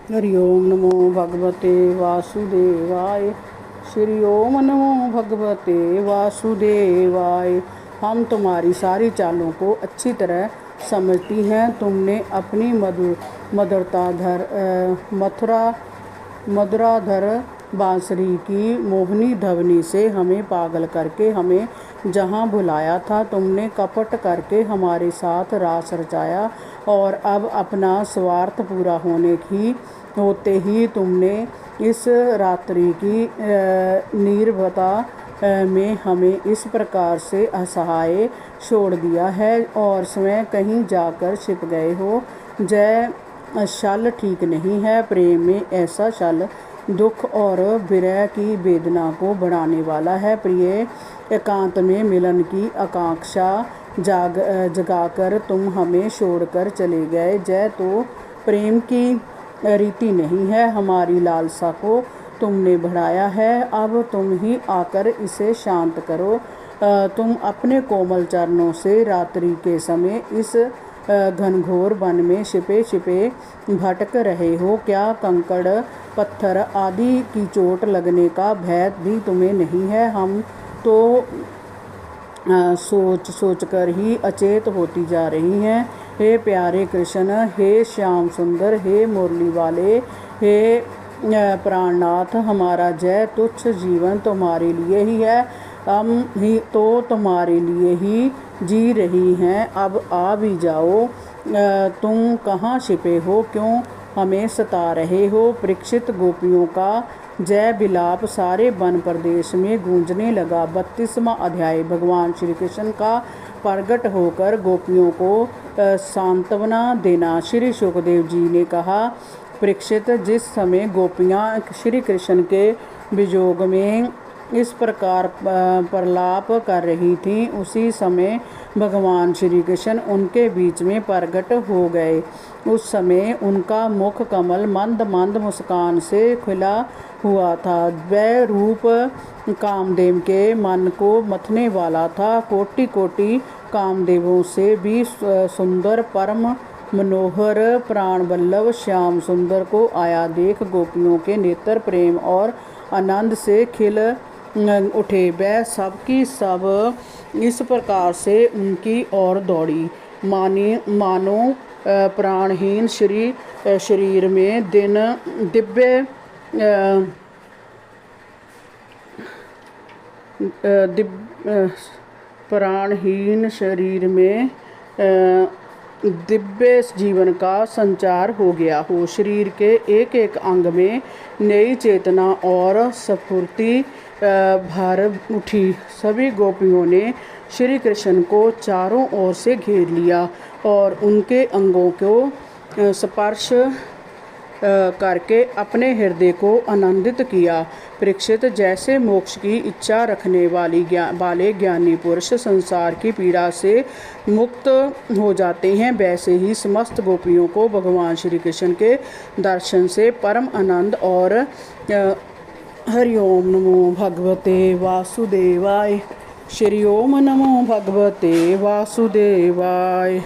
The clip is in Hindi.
हरि ओम नमो भगवते वासुदेवाय। श्री ओम नमो भगवते वासुदेवाय। हम तुम्हारी सारी चालों को अच्छी तरह समझती हैं। तुमने अपनी मधुराधर बांसुरी की मोहनी ध्वनि से हमें पागल करके हमें जहाँ बुलाया था, तुमने कपट करके हमारे साथ रास रचाया और अब अपना स्वार्थ पूरा होते ही तुमने इस रात्रि की निर्भरता में हमें इस प्रकार से असहाय छोड़ दिया है और स्वयं कहीं जाकर छिप गए हो। जय छल ठीक नहीं है। प्रेम में ऐसा छल दुख और विरह की वेदना को बढ़ाने वाला है। प्रिय, एकांत में मिलन की आकांक्षा जगाकर तुम हमें छोड़कर चले गए। जय तो प्रेम की रीति नहीं है। हमारी लालसा को तुमने बढ़ाया है। अब तुम ही आकर इसे शांत करो। तुम अपने कोमल चरणों से रात्रि के समय इस घनघोर वन में छिपे छिपे भटक रहे हो। क्या कंकड़ पत्थर आदि की चोट लगने का भय भी तुम्हें नहीं है? हम तो सोच कर ही अचेत होती जा रही हैं। हे प्यारे कृष्ण, हे श्याम सुंदर, हे मुरली वाले, हे प्राणनाथ, हमारा जय तुच्छ जीवन तुम्हारे लिए ही है। हम ही तो तुम्हारे लिए ही जी रही हैं। अब आ भी जाओ। तुम कहाँ छिपे हो? क्यों हमें सता रहे हो? परीक्षित, गोपियों का जय विलाप सारे वन प्रदेश में गूंजने लगा। 32वां अध्याय। भगवान श्री कृष्ण का प्रकट होकर गोपियों को सांत्वना देना। श्री सुखदेव जी ने कहा, परीक्षित, जिस समय गोपियाँ श्री कृष्ण के वियोग में इस प्रकार प्रलाप कर रही थीं, उसी समय भगवान श्री कृष्ण उनके बीच में प्रकट हो गए। उस समय उनका मुख कमल मंद मंद मुस्कान से खिला हुआ था। वह रूप कामदेव के मन को मथने वाला था। कोटि कोटि कामदेवों से भी सुंदर परम मनोहर प्राण वल्लभ श्याम सुंदर को आया देख गोपियों के नेत्र प्रेम और आनंद से खिल उठे। वह सबकी सब इस प्रकार से उनकी ओर दौड़ी मानो प्राणहीन शरीर में दिव्य प्राणहीन शरीर में दिव्य जीवन का संचार हो गया हो। शरीर के एक एक अंग में नई चेतना और स्फूर्ति भर उठी। सभी गोपियों ने श्री कृष्ण को चारों ओर से घेर लिया और उनके अंगों को स्पर्श करके अपने हृदय को आनंदित किया। परीक्षित, जैसे मोक्ष की इच्छा रखने वाले ज्ञानी पुरुष संसार की पीड़ा से मुक्त हो जाते हैं, वैसे ही समस्त गोपियों को भगवान श्री कृष्ण के दर्शन से परम आनंद और हरि ओम नमो भगवते वासुदेवाय। श्री ओम नमो भगवते वासुदेवाय।